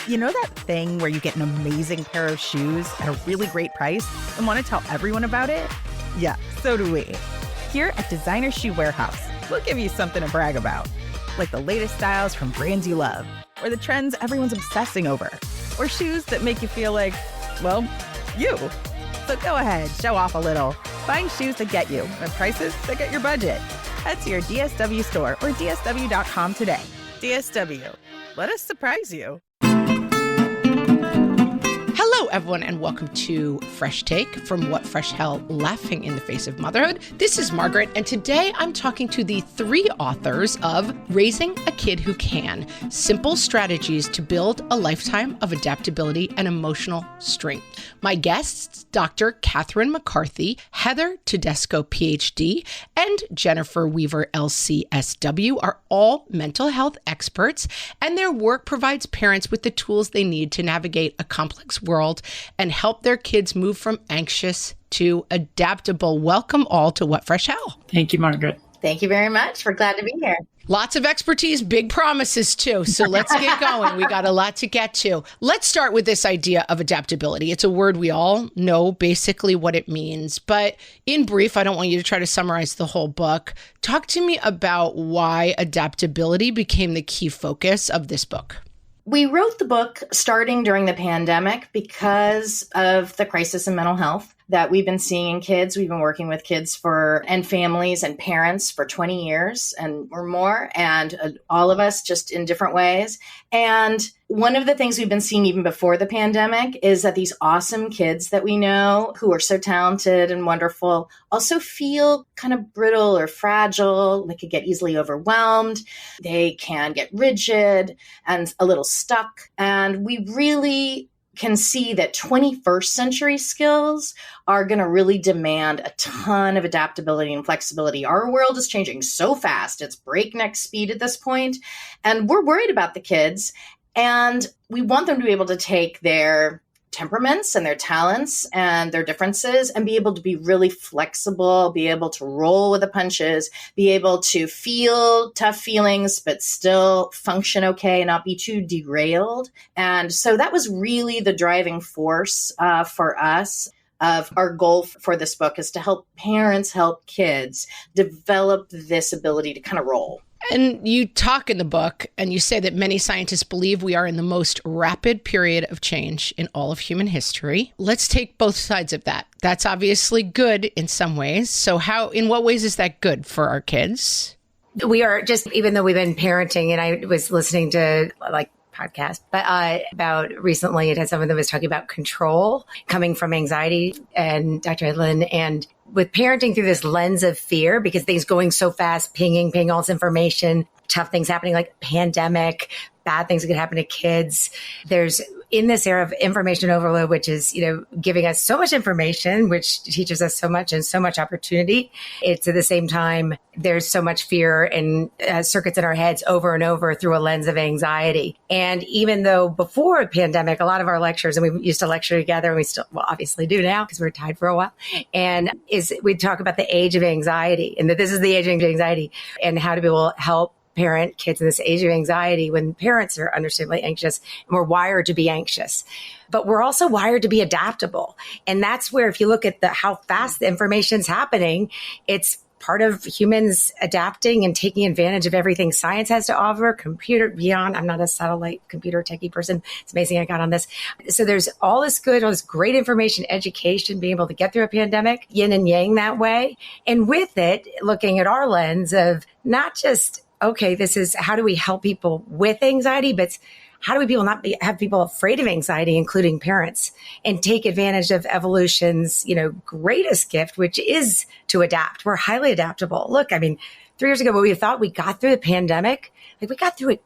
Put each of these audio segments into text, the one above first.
You know that thing where you get an amazing pair of shoes at a really great price and want to tell everyone about it? Yeah, so do we. Here at Designer Shoe Warehouse, we'll give you something to brag about, like the latest styles from brands you love, or the trends everyone's obsessing over, or shoes that make you feel like, well, you. So go ahead, show off a little. Find shoes that get you at prices that get your budget. Head to your DSW store or dsw.com today. DSW, let us surprise you. Hello, everyone, and welcome to Fresh Take from What Fresh Hell, Laughing in the Face of Motherhood. This is Margaret, and today I'm talking to the three authors of Raising a Kid Who Can, Simple Strategies to Build a Lifetime of Adaptability and Emotional Strength. My guests, Dr. Catherine McCarthy, Heather Tedesco, PhD, and Jennifer Weaver, LCSW, are all mental health experts, and their work provides parents with the tools they need to navigate a complex world and help their kids move from anxious to adaptable. Welcome all to What Fresh Hell. Thank you, Margaret. Thank you very much. We're glad to be here. Lots of expertise, big promises too. So let's get going. We got a lot to get to. Let's start with this idea of adaptability. It's a word we all know basically what it means. But in brief, I don't want you to try to summarize the whole book. Talk to me about why adaptability became the key focus of this book. We wrote the book starting during the pandemic because of the crisis in mental health that we've been seeing in kids. We've been working with kids and families and parents for 20 years and or more, and all of us just in different ways. And one of the things we've been seeing even before the pandemic is that these awesome kids that we know who are so talented and wonderful also feel kind of brittle or fragile. They could get easily overwhelmed. They can get rigid and a little stuck. And we really can see that 21st century skills are going to really demand a ton of adaptability and flexibility. Our world is changing so fast. It's breakneck speed at this point. And we're worried about the kids. And we want them to be able to take their temperaments and their talents and their differences and be able to be really flexible, be able to roll with the punches, be able to feel tough feelings, but still function okay and not be too derailed. And so that was really the driving force for us. Of our goal for this book is to help parents, help kids develop this ability to kind of roll. And you talk in the book and you say that many scientists believe we are in the most rapid period of change in all of human history. Let's take both sides of that. That's obviously good in some ways. So in what ways is that good for our kids? We are just, even though we've been parenting, and I was listening to podcast, but about recently it had someone that was talking about control coming from anxiety, and Dr. Edlin, and with parenting through this lens of fear, because things going so fast, pinging all this information, tough things happening like pandemic, bad things that could happen to kids. There's in this era of information overload, which is, giving us so much information, which teaches us so much and so much opportunity. It's at the same time, there's so much fear and circuits in our heads over and over through a lens of anxiety. And even though before a pandemic, a lot of our lectures, and we used to lecture together, and we still obviously do now because we're tied for a while, and we talk about the age of anxiety, and that this is the age of anxiety and how to be able to help parent kids in this age of anxiety when parents are understandably anxious, and we're wired to be anxious, but we're also wired to be adaptable. And that's where, if you look at how fast the information's happening, it's part of humans adapting and taking advantage of everything science has to offer, computer beyond. I'm not a satellite computer techie person. It's amazing I got on this. So there's all this great information, education, being able to get through a pandemic, yin and yang that way. And with it, looking at our lens of not just, okay, this is how do we help people with anxiety, but how do we have people afraid of anxiety, including parents, and take advantage of evolution's, greatest gift, which is to adapt. We're highly adaptable. Look, 3 years ago, when we thought we got through the pandemic, we got through it,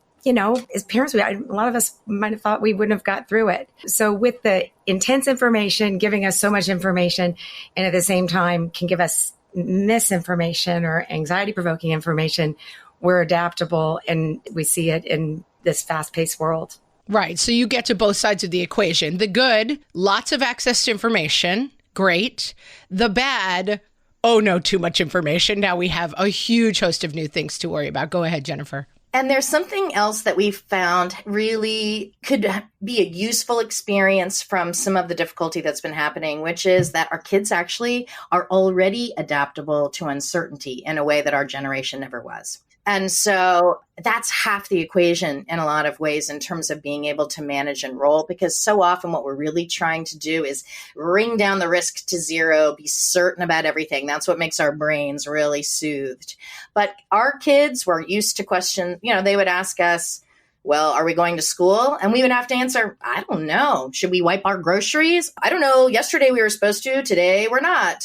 as parents, a lot of us might have thought we wouldn't have got through it. So with the intense information, giving us so much information, and at the same time can give us misinformation or anxiety-provoking information, we're adaptable, and we see it in this fast-paced world. Right. So you get to both sides of the equation. The good, lots of access to information. Great. The bad, oh no, too much information. Now we have a huge host of new things to worry about. Go ahead, Jennifer. And there's something else that we've found really could be a useful experience from some of the difficulty that's been happening, which is that our kids actually are already adaptable to uncertainty in a way that our generation never was. And so that's half the equation in a lot of ways in terms of being able to manage and roll, because so often what we're really trying to do is bring down the risk to zero, be certain about everything. That's what makes our brains really soothed. But our kids were used to questions, they would ask us, well, are we going to school? And we would have to answer, I don't know. Should we wipe our groceries? I don't know. Yesterday we were supposed to, today we're not.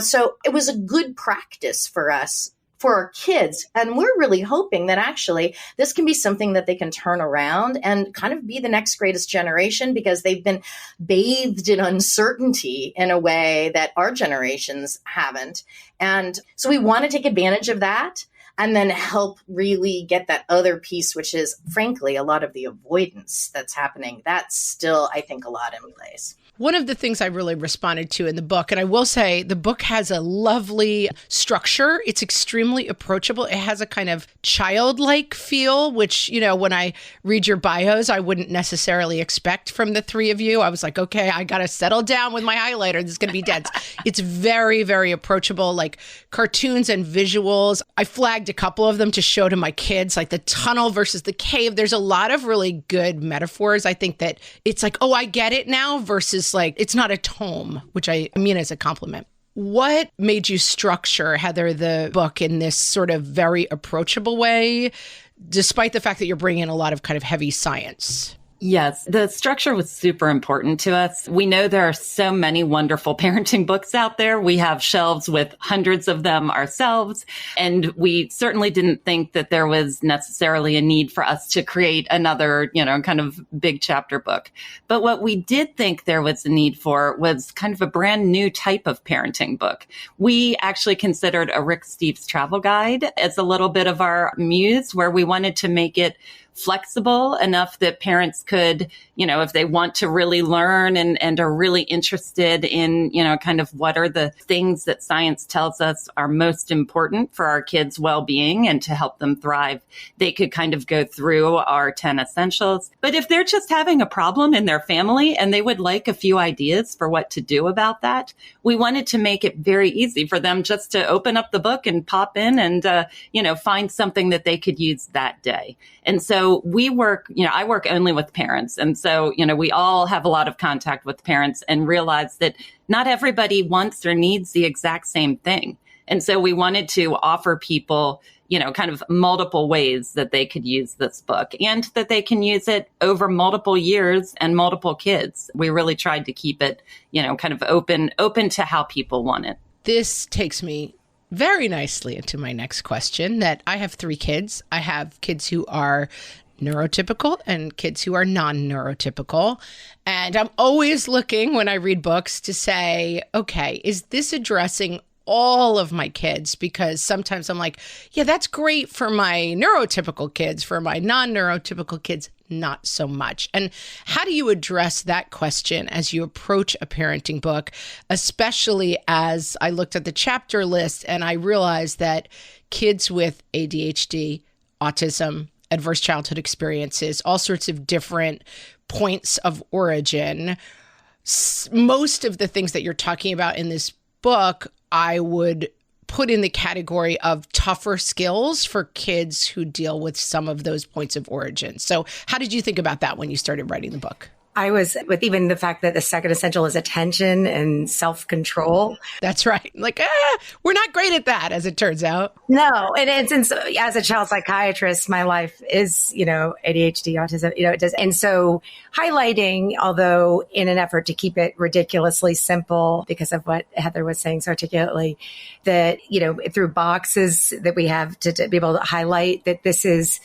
So it was a good practice for us, for our kids. And we're really hoping that actually this can be something that they can turn around and kind of be the next greatest generation, because they've been bathed in uncertainty in a way that our generations haven't. And so we want to take advantage of that and then help really get that other piece, which is frankly a lot of the avoidance that's happening. That's still, I think, a lot in place. One of the things I really responded to in the book, and I will say the book has a lovely structure. It's extremely approachable. It has a kind of childlike feel, which, when I read your bios, I wouldn't necessarily expect from the three of you. I was like, okay, I got to settle down with my highlighter. This is going to be dense. It's very, very approachable, like cartoons and visuals. I flagged a couple of them to show to my kids, like the tunnel versus the cave. There's a lot of really good metaphors. I think that it's like, oh, I get it now, versus like, it's not a tome, which I mean as a compliment. What made you structure, Heather, the book in this sort of very approachable way, despite the fact that you're bringing in a lot of kind of heavy science? Yes, the structure was super important to us. We know there are so many wonderful parenting books out there. We have shelves with hundreds of them ourselves, and we certainly didn't think that there was necessarily a need for us to create another, kind of big chapter book. But what we did think there was a need for was kind of a brand new type of parenting book. We actually considered a Rick Steves travel guide as a little bit of our muse, where we wanted to make it flexible enough that parents could, if they want to really learn and are really interested in, kind of what are the things that science tells us are most important for our kids' well-being and to help them thrive, they could kind of go through our 10 essentials. But if they're just having a problem in their family and they would like a few ideas for what to do about that, we wanted to make it very easy for them just to open up the book and pop in and, find something that they could use that day. And so we work, I work only with parents. And so, we all have a lot of contact with parents and realize that not everybody wants or needs the exact same thing. And so we wanted to offer people, kind of multiple ways that they could use this book and that they can use it over multiple years and multiple kids. We really tried to keep it, kind of open to how people want it. This takes me very nicely into my next question, that I have 3 kids. I have kids who are neurotypical and kids who are non-neurotypical. And I'm always looking when I read books to say, okay, is this addressing all of my kids? Because sometimes I'm like, yeah, that's great for my neurotypical kids. For my non-neurotypical kids, not so much. And how do you address that question as you approach a parenting book, especially as I looked at the chapter list and I realized that kids with ADHD, autism, adverse childhood experiences, all sorts of different points of origin, most of the things that you're talking about in this book, I would put in the category of tougher skills for kids who deal with some of those points of origin. So how did you think about that when you started writing the book? I was with even the fact that the second essential is attention and self-control. That's right. Like, we're not great at that, as it turns out. No. And as a child psychiatrist, my life is, ADHD, autism, it does. And so highlighting, although in an effort to keep it ridiculously simple because of what Heather was saying so articulately, that, through boxes that we have to be able to highlight that this is,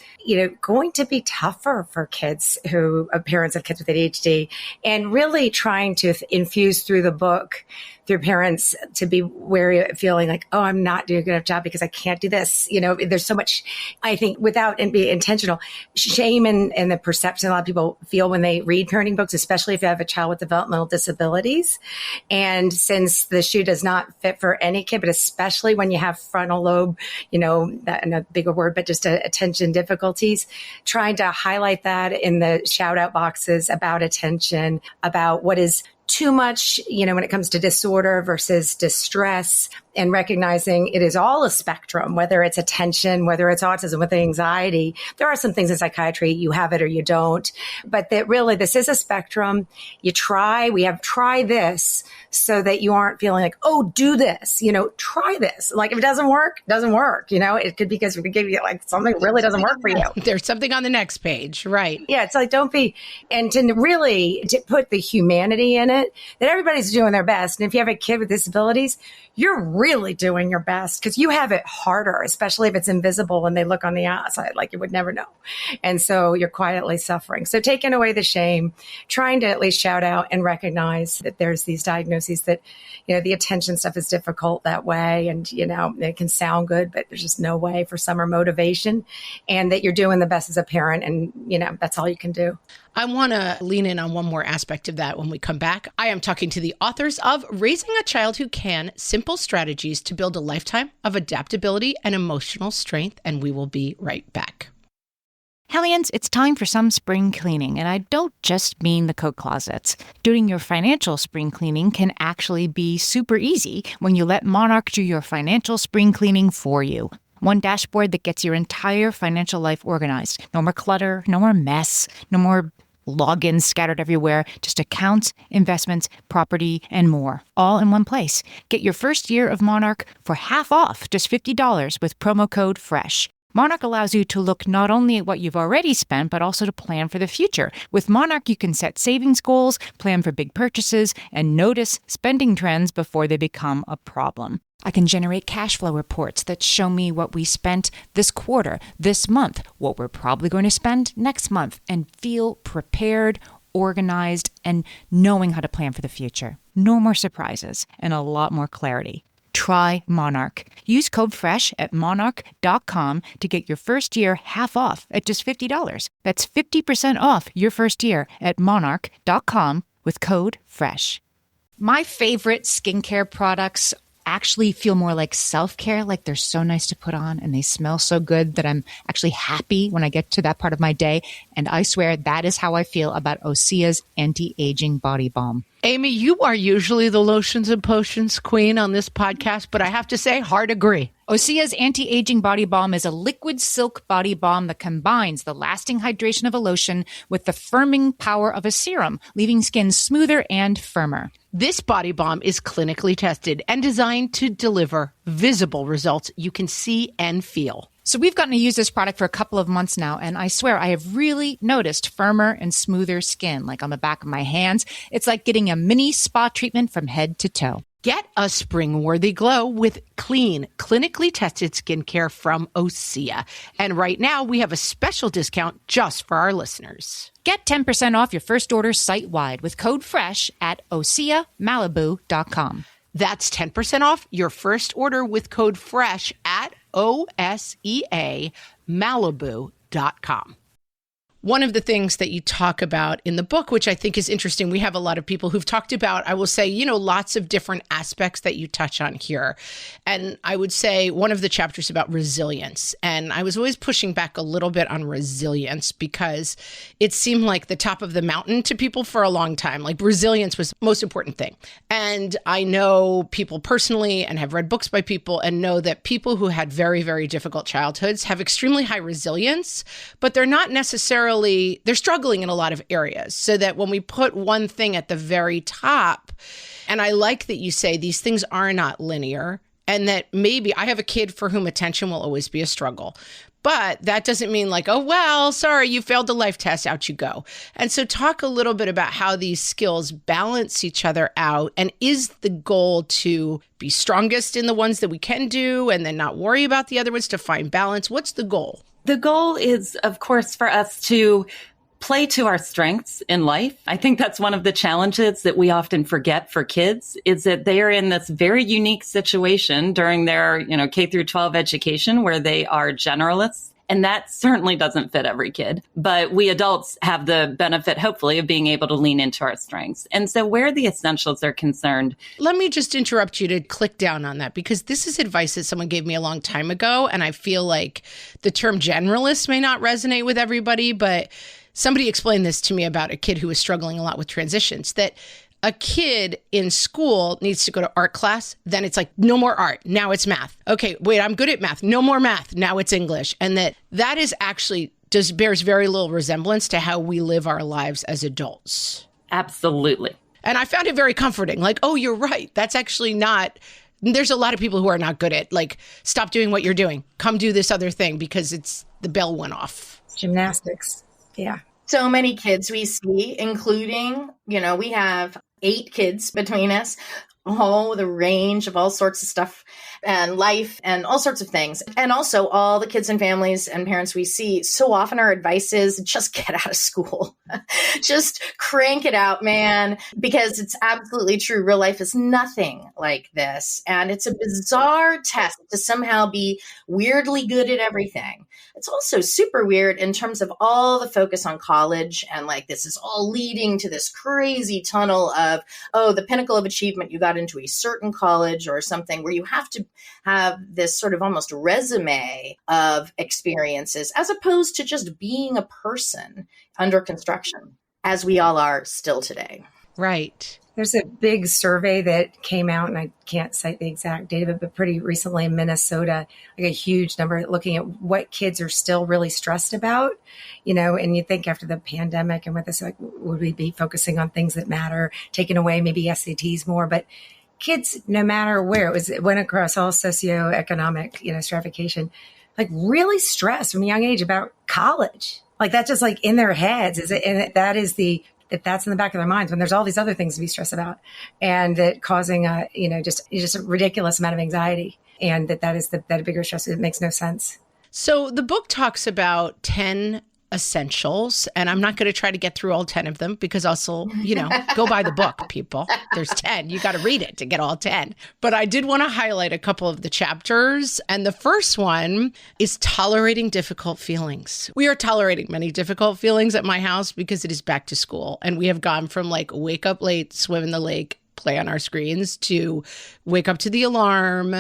going to be tougher for kids parents of kids with ADHD, and really trying to infuse through the book through parents to be wary of feeling like, oh, I'm not doing a good enough job because I can't do this. There's so much, I think, without and be intentional, shame and the perception a lot of people feel when they read parenting books, especially if you have a child with developmental disabilities. And since the shoe does not fit for any kid, but especially when you have frontal lobe, that and a bigger word, but just attention difficulties, trying to highlight that in the shout out boxes about attention, about what is too much, when it comes to disorder versus distress, and recognizing it is all a spectrum, whether it's attention, whether it's autism with anxiety. There are some things in psychiatry, you have it or you don't, but that really this is a spectrum. We have try this so that you aren't feeling like, oh, do this, try this. Like if it doesn't work, it could be because we give you like something really doesn't work for you. There's something on the next page, right? Yeah. It's like, and to put the humanity in it, that everybody's doing their best. And if you have a kid with disabilities, you're really doing your best because you have it harder, especially if it's invisible and they look on the outside like you would never know. And so you're quietly suffering. So taking away the shame, trying to at least shout out and recognize that there's these diagnoses that, the attention stuff is difficult that way. And, it can sound good, but there's just no way for summer motivation, and that you're doing the best as a parent. And, that's all you can do. I want to lean in on one more aspect of that when we come back. I am talking to the authors of Raising a Child Who Can, Simple Strategies to Build a Lifetime of Adaptability and Emotional Strength, and we will be right back. Hellions, it's time for some spring cleaning, and I don't just mean the coat closets. Doing your financial spring cleaning can actually be super easy when you let Monarch do your financial spring cleaning for you. One dashboard that gets your entire financial life organized. No more clutter, no more mess, no more logins scattered everywhere, just accounts, investments, property, and more, all in one place. Get your first year of Monarch for half off, just $50 with promo code FRESH. Monarch allows you to look not only at what you've already spent, but also to plan for the future. With Monarch, you can set savings goals, plan for big purchases, and notice spending trends before they become a problem. I can generate cash flow reports that show me what we spent this quarter, this month, what we're probably going to spend next month, and feel prepared, organized, and knowing how to plan for the future. No more surprises and a lot more clarity. Try Monarch. Use code FRESH at monarch.com to get your first year half off at just $50. That's 50% off your first year at monarch.com with code FRESH. My favorite skincare products actually feel more like self-care, like they're so nice to put on and they smell so good that I'm actually happy when I get to that part of my day. And I swear that is how I feel about Osea's anti-aging body balm. Amy, you are usually the lotions and potions queen on this podcast, but I have to say, hard agree. Osea's anti-aging body balm is a liquid silk body balm that combines the lasting hydration of a lotion with the firming power of a serum, leaving skin smoother and firmer. This body balm is clinically tested and designed to deliver visible results you can see and feel. So we've gotten to use this product for a couple of months now, and I swear I have really noticed firmer and smoother skin, like on the back of my hands. It's like getting a mini spa treatment from head to toe. Get a spring-worthy glow with clean, clinically tested skincare from Osea. And right now, we have a special discount just for our listeners. Get 10% off your first order site-wide with code FRESH at OseaMalibu.com. That's 10% off your first order with code FRESH at OSEAMalibu.com. One of the things that you talk about in the book, which I think is interesting, we have a lot of people who've talked about, I will say, lots of different aspects that you touch on here. And I would say one of the chapters about resilience. And I was always pushing back a little bit on resilience because it seemed like the top of the mountain to people for a long time. Like resilience was the most important thing. And I know people personally and have read books by people and know that people who had very, very difficult childhoods have extremely high resilience, but they're not necessarily they're struggling in a lot of areas, so that when we put one thing at the very top, and I like that you say these things are not linear, and that maybe I have a kid for whom attention will always be a struggle. But that doesn't mean like, oh, well, sorry, you failed the life test, out you go. And so talk a little bit about how these skills balance each other out. And is the goal to be strongest in the ones that we can do and then not worry about the other ones, to find balance? What's the goal? The goal is, of course, for us to play to our strengths in life. I think that's one of the challenges that we often forget for kids is that they are in this very unique situation during their, K through 12 education where they are generalists. And that certainly doesn't fit every kid. But we adults have the benefit, hopefully, of being able to lean into our strengths. And so where the essentials are concerned. Let me just interrupt you to click down on that, because this is advice that someone gave me a long time ago. And I feel like the term generalist may not resonate with everybody, but somebody explained this to me about a kid who was struggling a lot with transitions, that a kid in school needs to go to art class. Then it's like, no more art. Now it's math. Okay, wait, I'm good at math. No more math. Now it's English. And that is actually bears very little resemblance to how we live our lives as adults. Absolutely. And I found it very comforting. Like, oh, you're right. That's actually not, there's a lot of people who are not good at, like, stop doing what you're doing. Come do this other thing because the bell went off. Gymnastics. Yeah. So many kids we see, including, we have 8 kids between us, all the range of all sorts of stuff and life and all sorts of things. And also all the kids and families and parents we see, so often our advice is just get out of school. Just crank it out, man, because it's absolutely true. Real life is nothing like this. And it's a bizarre test to somehow be weirdly good at everything. It's also super weird in terms of all the focus on college and like this is all leading to this crazy tunnel of, the pinnacle of achievement, you got into a certain college or something where you have to have this sort of almost resume of experiences as opposed to just being a person under construction, as we all are still today. Right. There's a big survey that came out, and I can't cite the exact date of it, but pretty recently in Minnesota, like a huge number looking at what kids are still really stressed about, and you think after the pandemic and with this, like, would we be focusing on things that matter, taking away maybe SATs more, but kids, no matter where it went across all socioeconomic, stratification, like really stressed from a young age about college. Like that's just like in their heads and that's in the back of their minds when there's all these other things to be stressed about, and that causing just a ridiculous amount of anxiety, and that is that bigger stress. It makes no sense. So the book talks about 10 essentials, and I'm not going to try to get through all 10 of them because also, go buy the book, people. There's 10. You got to read it to get all 10. But I did want to highlight a couple of the chapters. And the first one is tolerating difficult feelings. We are tolerating many difficult feelings at my house because it is back to school. And we have gone from like wake up late, swim in the lake, play on our screens to wake up to the alarm,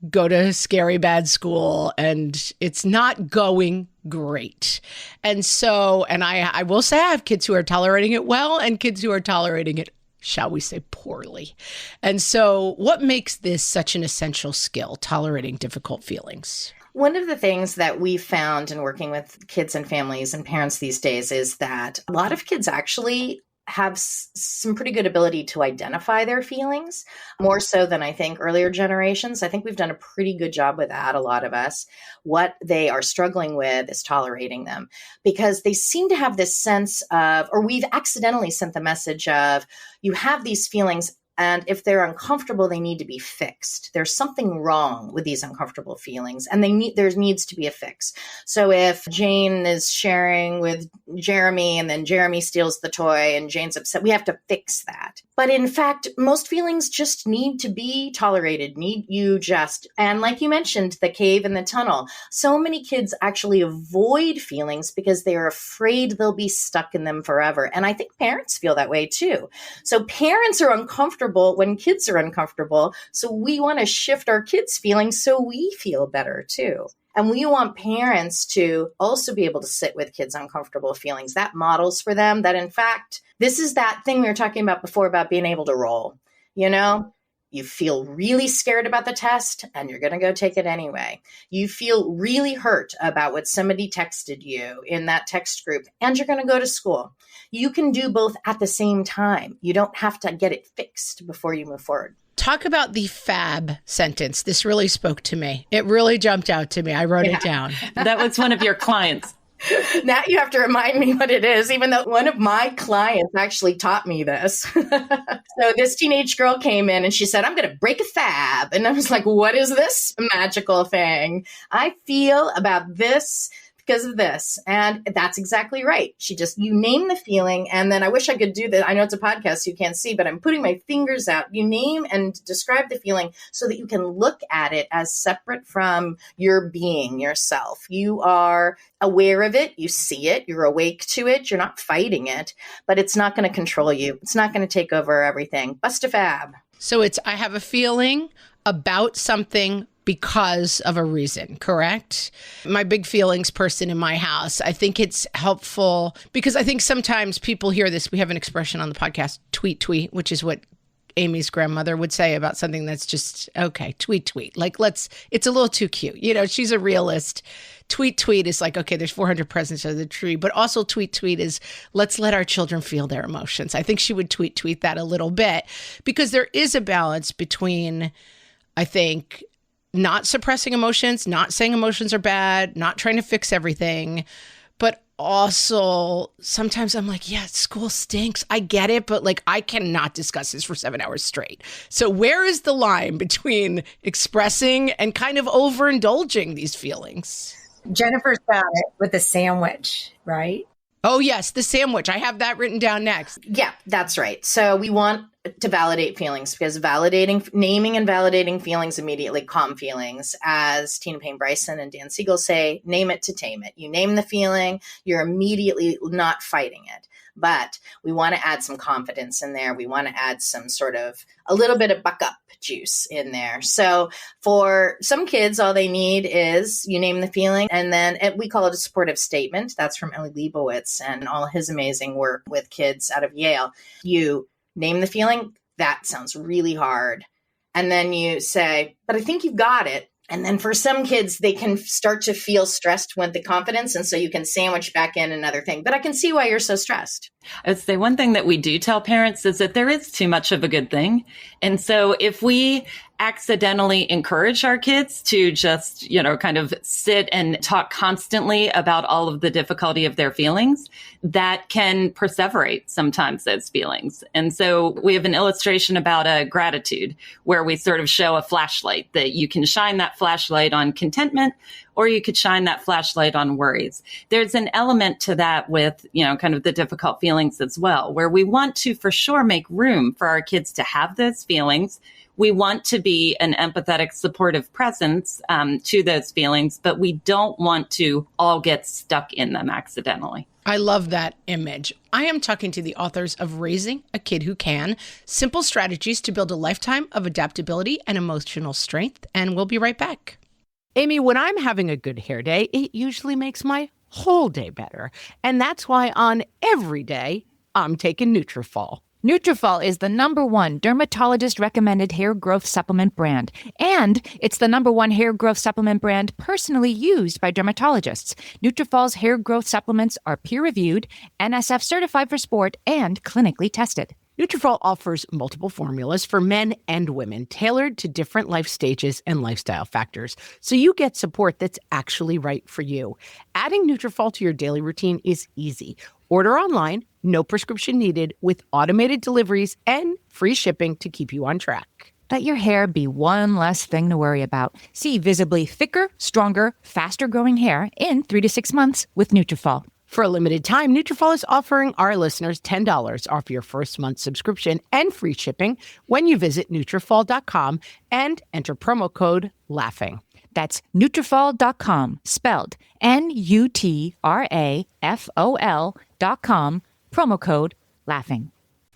go to scary bad school, and it's not going great. And so, and I will say I have kids who are tolerating it well and kids who are tolerating it, shall we say, poorly. And so what makes this such an essential skill, tolerating difficult feelings? One of the things that we found in working with kids and families and parents these days is that a lot of kids actually have some pretty good ability to identify their feelings, more so than I think earlier generations. I think we've done a pretty good job with that, a lot of us. What they are struggling with is tolerating them because they seem to have this sense of, or we've accidentally sent the message of, you have these feelings, and if they're uncomfortable, they need to be fixed. There's something wrong with these uncomfortable feelings, and there needs to be a fix. So if Jane is sharing with Jeremy, and then Jeremy steals the toy, and Jane's upset, we have to fix that. But in fact, most feelings just need to be tolerated. And like you mentioned, the cave and the tunnel. So many kids actually avoid feelings because they are afraid they'll be stuck in them forever. And I think parents feel that way too. So parents are uncomfortable when kids are uncomfortable. So we want to shift our kids' feelings so we feel better too. And we want parents to also be able to sit with kids' uncomfortable feelings. That models for them that, in fact, this is that thing we were talking about before about being able to roll. You feel really scared about the test and you're going to go take it anyway. You feel really hurt about what somebody texted you in that text group and you're going to go to school. You can do both at the same time. You don't have to get it fixed before you move forward. Talk about the FAB sentence. This really spoke to me. It really jumped out to me. I wrote it down. That was one of your clients. Now you have to remind me what it is, even though one of my clients actually taught me this. So this teenage girl came in and she said, I'm going to break a fab. And I was like, what is this magical thing? I feel about this because of this. And that's exactly right. You name the feeling. And then I wish I could do that. I know it's a podcast, so you can't see, but I'm putting my fingers out. You name and describe the feeling so that you can look at it as separate from your being, yourself. You are aware of it. You see it. You're awake to it. You're not fighting it, but it's not going to control you. It's not going to take over everything. Bust a fab. So I have a feeling about something because of a reason, correct? My big feelings person in my house. I think it's helpful because I think sometimes people hear this. We have an expression on the podcast, tweet, which is what Amy's grandmother would say about something that's just, okay, tweet. Like, it's a little too cute. She's a realist. Tweet is like, okay, there's 400 presents under the tree, but also tweet is let's let our children feel their emotions. I think she would tweet that a little bit because there is a balance between, I think, not suppressing emotions, not saying emotions are bad, not trying to fix everything, but also sometimes I'm like, yeah, school stinks. I get it, but like I cannot discuss this for 7 hours straight. So where is the line between expressing and kind of overindulging these feelings? Jennifer's got it with the sandwich, right? Oh, yes, the sandwich. I have that written down next. Yeah, that's right. So we want to validate feelings because naming and validating feelings immediately calm feelings. As Tina Payne Bryson and Dan Siegel say, name it to tame it. You name the feeling, you're immediately not fighting it. But we want to add some confidence in there. We want to add some sort of a little bit of buck up juice in there. So for some kids, all they need is you name the feeling, and then we call it a supportive statement. That's from Ellie Leibovitz and all his amazing work with kids out of Yale. You name the feeling. That sounds really hard. And then you say, but I think you've got it. And then for some kids, they can start to feel stressed with the confidence. And so you can sandwich back in another thing. But I can see why you're so stressed. I would say one thing that we do tell parents is that there is too much of a good thing. And so if we accidentally encourage our kids to just, kind of sit and talk constantly about all of the difficulty of their feelings, that can perseverate sometimes those feelings. And so we have an illustration about a gratitude where we sort of show a flashlight that you can shine that flashlight on contentment, or you could shine that flashlight on worries. There's an element to that with, kind of the difficult feelings as well, where we want to for sure make room for our kids to have those feelings. We want to be an empathetic, supportive presence to those feelings, but we don't want to all get stuck in them accidentally. I love that image. I am talking to the authors of Raising a Kid Who Can, Simple Strategies to Build a Lifetime of Adaptability and Emotional Strength, and we'll be right back. Amy, when I'm having a good hair day, it usually makes my whole day better. And that's why on every day, I'm taking Nutrafol. Nutrafol is the #1 dermatologist-recommended hair growth supplement brand, and it's the #1 hair growth supplement brand personally used by dermatologists. Nutrafol's hair growth supplements are peer-reviewed, NSF certified for sport, and clinically tested. Nutrafol offers multiple formulas for men and women, tailored to different life stages and lifestyle factors, so you get support that's actually right for you. Adding Nutrafol to your daily routine is easy. Order online, no prescription needed, with automated deliveries and free shipping to keep you on track. Let your hair be one less thing to worry about. See visibly thicker, stronger, faster-growing hair in 3 to 6 months with Nutrafol. For a limited time, Nutrafol is offering our listeners $10 off your first month subscription and free shipping when you visit Nutrafol.com and enter promo code LAUGHING. That's Nutrafol.com, spelled Nutrafol.com, promo code LAUGHING.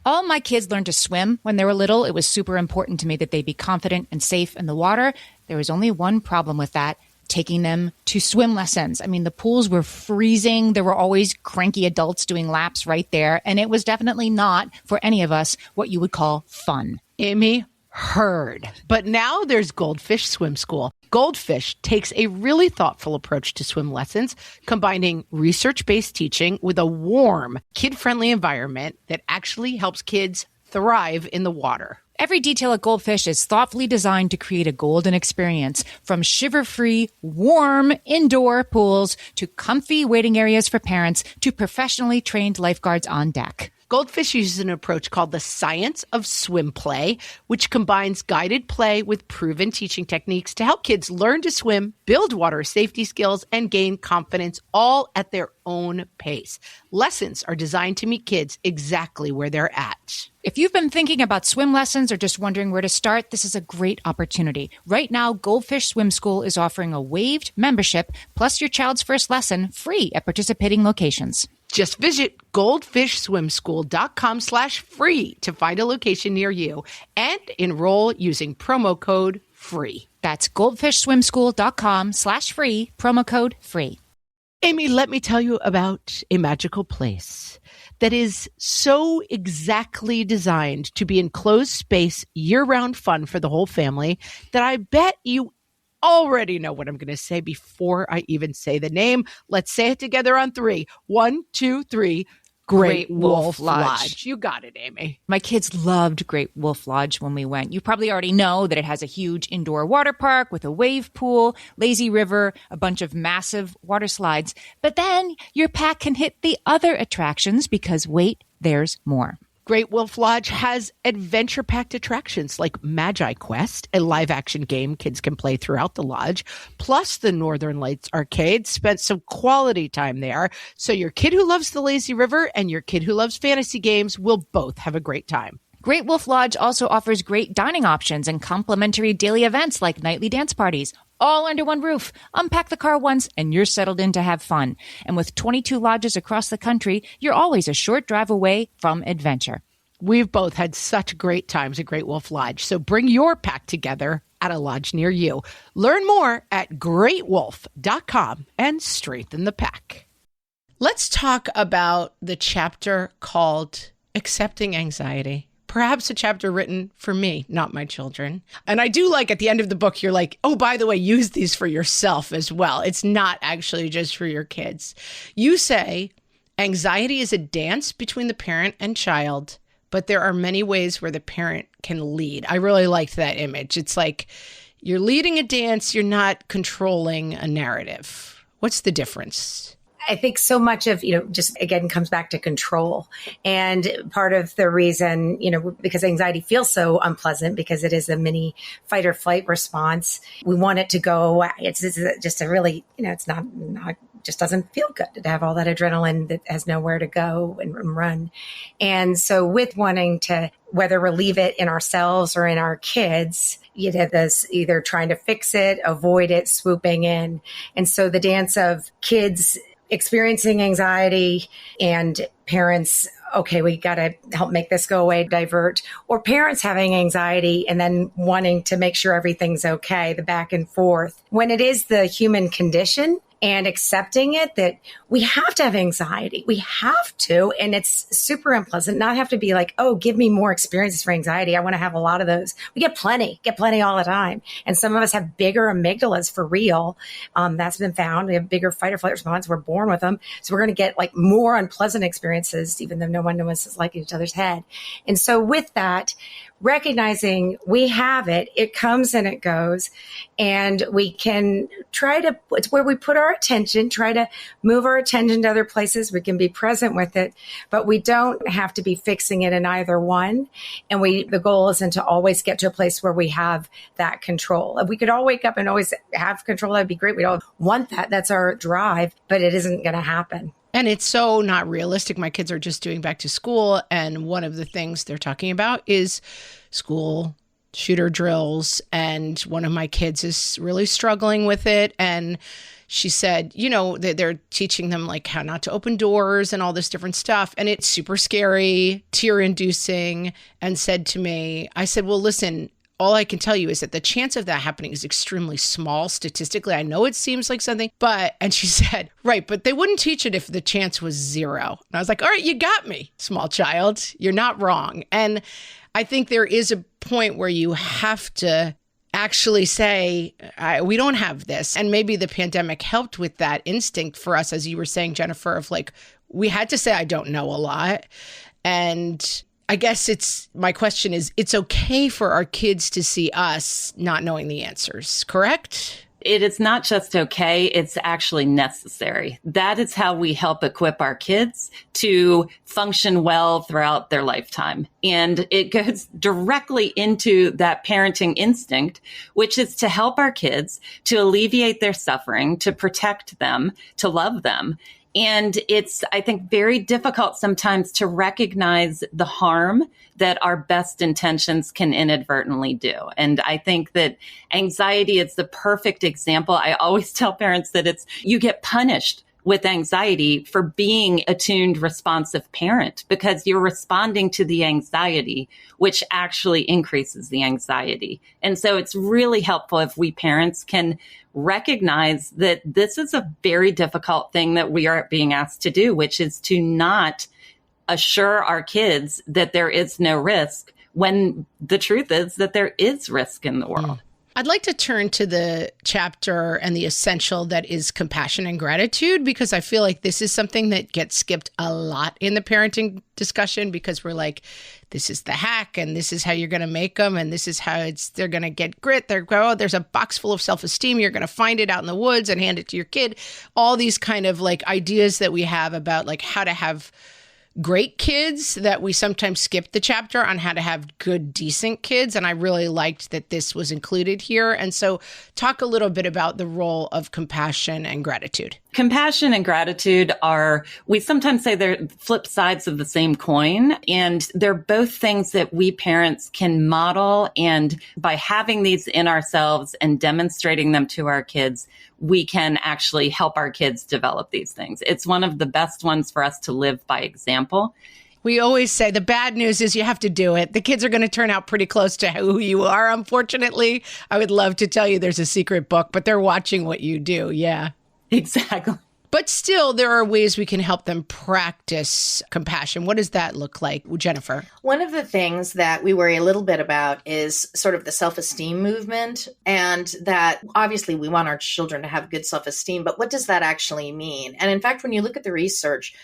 All my kids learned to swim when they were little. It was super important to me that they be confident and safe in the water. There was only one problem with that: taking them to swim lessons. I mean, the pools were freezing. There were always cranky adults doing laps right there. And it was definitely not, for any of us, what you would call fun. Amy, heard. But now there's Goldfish Swim School. Goldfish takes a really thoughtful approach to swim lessons, combining research-based teaching with a warm, kid-friendly environment that actually helps kids thrive in the water. Every detail at Goldfish is thoughtfully designed to create a golden experience, from shiver-free, warm indoor pools to comfy waiting areas for parents to professionally trained lifeguards on deck. Goldfish uses an approach called the science of swim play, which combines guided play with proven teaching techniques to help kids learn to swim, build water safety skills, and gain confidence all at their own pace. Lessons are designed to meet kids exactly where they're at. If you've been thinking about swim lessons or just wondering where to start, this is a great opportunity. Right now, Goldfish Swim School is offering a waived membership plus your child's first lesson free at participating locations. Just visit goldfishswimschool.com/free to find a location near you and enroll using promo code FREE. That's goldfishswimschool.com/free, promo code FREE. Amy, let me tell you about a magical place that is so exactly designed to be enclosed space, year-round fun for the whole family that I bet you already know what I'm going to say before I even say the name. Let's say it together on 3. 1, 2, 3. Great Wolf Lodge. You got it, Amy. My kids loved Great Wolf Lodge when we went. You probably already know that it has a huge indoor water park with a wave pool, lazy river, a bunch of massive water slides. But then your pack can hit the other attractions because wait, there's more. Great Wolf Lodge has adventure-packed attractions like Magi Quest, a live-action game kids can play throughout the lodge, plus the Northern Lights Arcade. Spent some quality time there, so your kid who loves the lazy river and your kid who loves fantasy games will both have a great time. Great Wolf Lodge also offers great dining options and complimentary daily events like nightly dance parties, all under one roof. Unpack the car once and you're settled in to have fun. And with 22 lodges across the country, you're always a short drive away from adventure. We've both had such great times at Great Wolf Lodge, so bring your pack together at a lodge near you. Learn more at greatwolf.com and strengthen the pack. Let's talk about the chapter called Accepting Anxiety. Perhaps a chapter written for me, not my children. And I do like at the end of the book, you're like, oh, by the way, use these for yourself as well. It's not actually just for your kids. You say anxiety is a dance between the parent and child, but there are many ways where the parent can lead. I really liked that image. It's like you're leading a dance, you're not controlling a narrative. What's the difference? I think so much of, just again comes back to control. And part of the reason, because anxiety feels so unpleasant because it is a mini fight or flight response, we want it to go away. It's just a really, it's not just doesn't feel good to have all that adrenaline that has nowhere to go and run. And so with wanting to, whether relieve it in ourselves or in our kids, you have this either trying to fix it, avoid it, swooping in. And so the dance of kids experiencing anxiety and parents, okay, we got to help make this go away, divert, or parents having anxiety and then wanting to make sure everything's okay, the back and forth. When it is the human condition and accepting it, that we have to have anxiety. We have to. And it's super unpleasant. Not have to be like, oh, give me more experiences for anxiety. I want to have a lot of those. We get plenty all the time. And some of us have bigger amygdalas for real. That's been found. We have bigger fight or flight response. We're born with them. So we're going to get like more unpleasant experiences, even though no one knows it's like each other's head. And so with that, recognizing we have it, it comes and it goes, and we can it's where we put our attention, try to move our attention to other places. We can be present with it, but we don't have to be fixing it in either one. And the goal isn't to always get to a place where we have that control. If we could all wake up and always have control, that'd be great. We all want that. That's our drive, but it isn't going to happen. And it's so not realistic. My kids are just doing back to school. And one of the things they're talking about is school shooter drills. And one of my kids is really struggling with it. And she said, they're teaching them like how not to open doors and all this different stuff. And it's super scary, tear inducing, and said to me, I said, well, listen, all I can tell you is that the chance of that happening is extremely small statistically. I know it seems like something, and she said, right, but they wouldn't teach it if the chance was 0. And I was like, all right, you got me, small child. You're not wrong. And I think there is a point where you have to actually say, we don't have this. And maybe the pandemic helped with that instinct for us, as you were saying, Jennifer, of like, we had to say, I don't know a lot. And I guess my question is, it's okay for our kids to see us not knowing the answers, correct? It is not just okay, it's actually necessary. That is how we help equip our kids to function well throughout their lifetime. And it goes directly into that parenting instinct, which is to help our kids, to alleviate their suffering, to protect them, to love them. And it's, I think, very difficult sometimes to recognize the harm that our best intentions can inadvertently do. And I think that anxiety is the perfect example. I always tell parents that you get punished with anxiety for being a tuned, responsive parent because you're responding to the anxiety, which actually increases the anxiety. And so it's really helpful if we parents can recognize that this is a very difficult thing that we are being asked to do, which is to not assure our kids that there is no risk when the truth is that there is risk in the world. I'd like to turn to the chapter and the essential that is compassion and gratitude, because I feel like this is something that gets skipped a lot in the parenting discussion because we're like, this is the hack and this is how you're going to make them. And this is how they're going to get grit. There's a box full of self-esteem. You're going to find it out in the woods and hand it to your kid. All these kind of like ideas that we have about like how to have great kids that we sometimes skip the chapter on how to have good, decent kids. And I really liked that this was included here. And so talk a little bit about the role of compassion and gratitude. Compassion and gratitude we sometimes say they're flip sides of the same coin. And they're both things that we parents can model. And by having these in ourselves and demonstrating them to our kids, we can actually help our kids develop these things. It's one of the best ones for us to live by example. We always say the bad news is you have to do it. The kids are going to turn out pretty close to who you are, unfortunately. I would love to tell you there's a secret book, but they're watching what you do. Yeah. Exactly. But still, there are ways we can help them practice compassion. What does that look like, Jennifer? One of the things that we worry a little bit about is sort of the self-esteem movement, and that obviously we want our children to have good self-esteem, but what does that actually mean? And in fact, when you look at the research,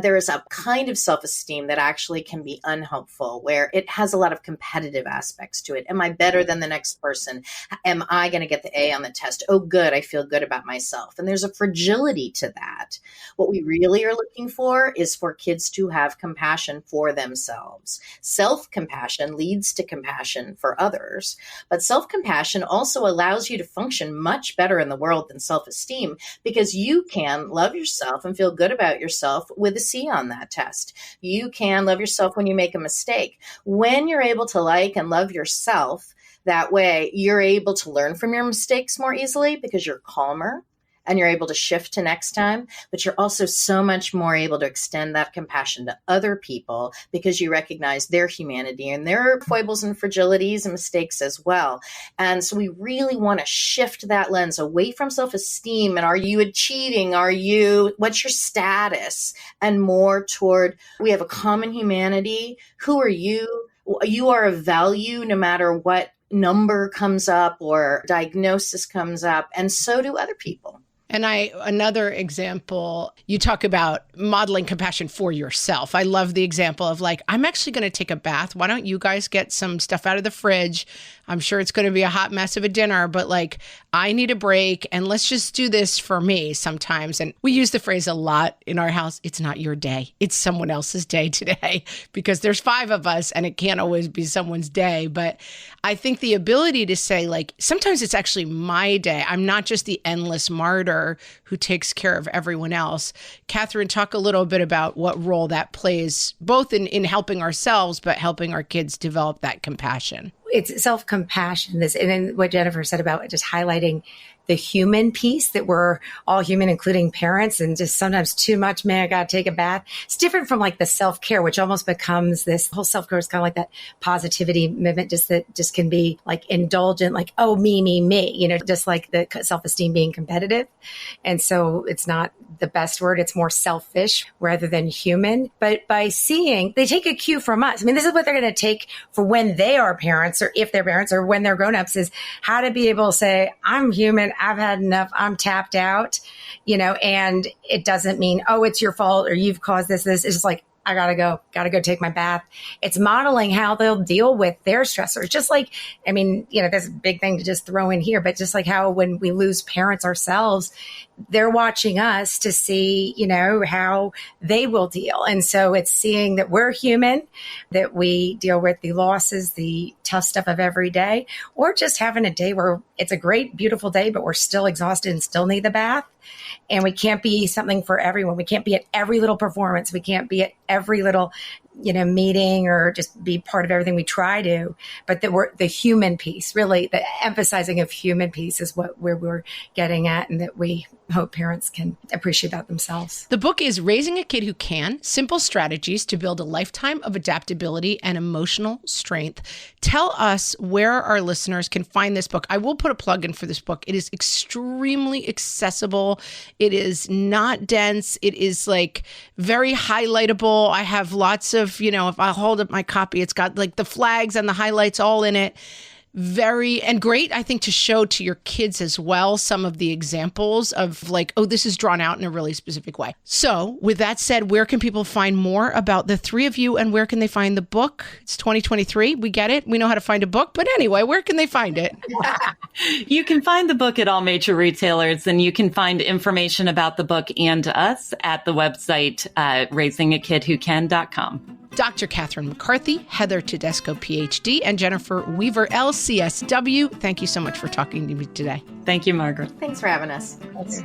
there is a kind of self-esteem that actually can be unhelpful, where it has a lot of competitive aspects to it. Am I better than the next person? Am I going to get the A on the test? Oh, good. I feel good about myself. And there's a fragility to that. What we really are looking for is for kids to have compassion for themselves. Self-compassion leads to compassion for others, but self-compassion also allows you to function much better in the world than self-esteem, because you can love yourself and feel good about yourself with a C on that test. You can love yourself when you make a mistake. When you're able to like and love yourself that way, you're able to learn from your mistakes more easily because you're calmer and you're able to shift to next time, but you're also so much more able to extend that compassion to other people because you recognize their humanity and their foibles and fragilities and mistakes as well. And so we really want to shift that lens away from self-esteem and are you achieving? What's your status? And more toward, we have a common humanity. Who are you? You are of value no matter what number comes up or diagnosis comes up. And so do other people. And another example, you talk about modeling compassion for yourself. I love the example of like, I'm actually going to take a bath. Why don't you guys get some stuff out of the fridge? I'm sure it's going to be a hot mess of a dinner, but like, I need a break and let's just do this for me sometimes. And we use the phrase a lot in our house. It's not your day. It's someone else's day today because there's 5 of us and it can't always be someone's day. But I think the ability to say like, sometimes it's actually my day. I'm not just the endless martyr who takes care of everyone else. Catherine, talk a little bit about what role that plays, both in helping ourselves, but helping our kids develop that compassion. It's self-compassion. And then what Jennifer said about just highlighting the human piece, that we're all human, including parents, and just sometimes too much, man, I got to take a bath. It's different from like the self-care, which almost becomes this whole self-care is kind of like that positivity movement, that just can be like indulgent, like, oh, me, just like the self-esteem being competitive. And so it's not the best word. It's more selfish rather than human. But by seeing, they take a cue from us. I mean, this is what they're going to take for when they are parents, or if they're parents, or when they're grown-ups, is how to be able to say, I'm human, I've had enough, I'm tapped out, and it doesn't mean, oh, it's your fault or you've caused this. It's just like, I gotta go take my bath. It's modeling how they'll deal with their stressors. Just like, I mean, that's a big thing to just throw in here, but just like how when we lose parents ourselves, they're watching us to see, how they will deal. And so it's seeing that we're human, that we deal with the losses, the tough stuff of every day, or just having a day where it's a great, beautiful day, but we're still exhausted and still need the bath. And we can't be something for everyone. We can't be at every little performance. We can't be at every little, meeting or just be part of everything we try to. But that we're the human piece, really the emphasizing of human piece is where we're getting at, and that we hope parents can appreciate that themselves. The book is Raising a Kid Who Can, Simple Strategies to Build a Lifetime of Adaptability and Emotional Strength. Tell us where our listeners can find this book. I will put a plug in for this book. It is extremely accessible. It is not dense. It is very highlightable. I have lots of, if I hold up my copy, it's got the flags and the highlights all in it. Very and great, I think, to show to your kids as well some of the examples of this is drawn out in a really specific way. So with that said, where can people find more about the three of you, and where can they find the book? It's 2023. We get it. We know how to find a book. But anyway, where can they find it? You can find the book at all major retailers, and you can find information about the book and us at the website raisingakidwhocan.com. Dr. Catherine McCarthy, Heather Tedesco, PhD, and Jennifer Weaver, LCSW. Thank you so much for talking to me today. Thank you, Margaret. Thanks for having us. Thanks.